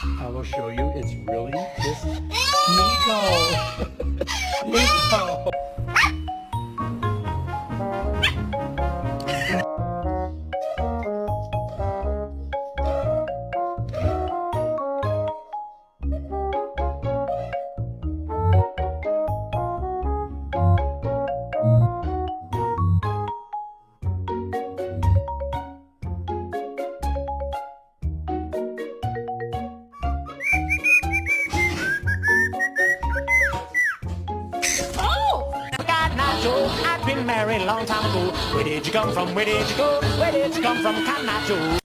I will show you. It's really just Nico. Nico. I've been married a long time ago. Where did you come from? Where did you go? Where did you come from, Cotton Eye Joe?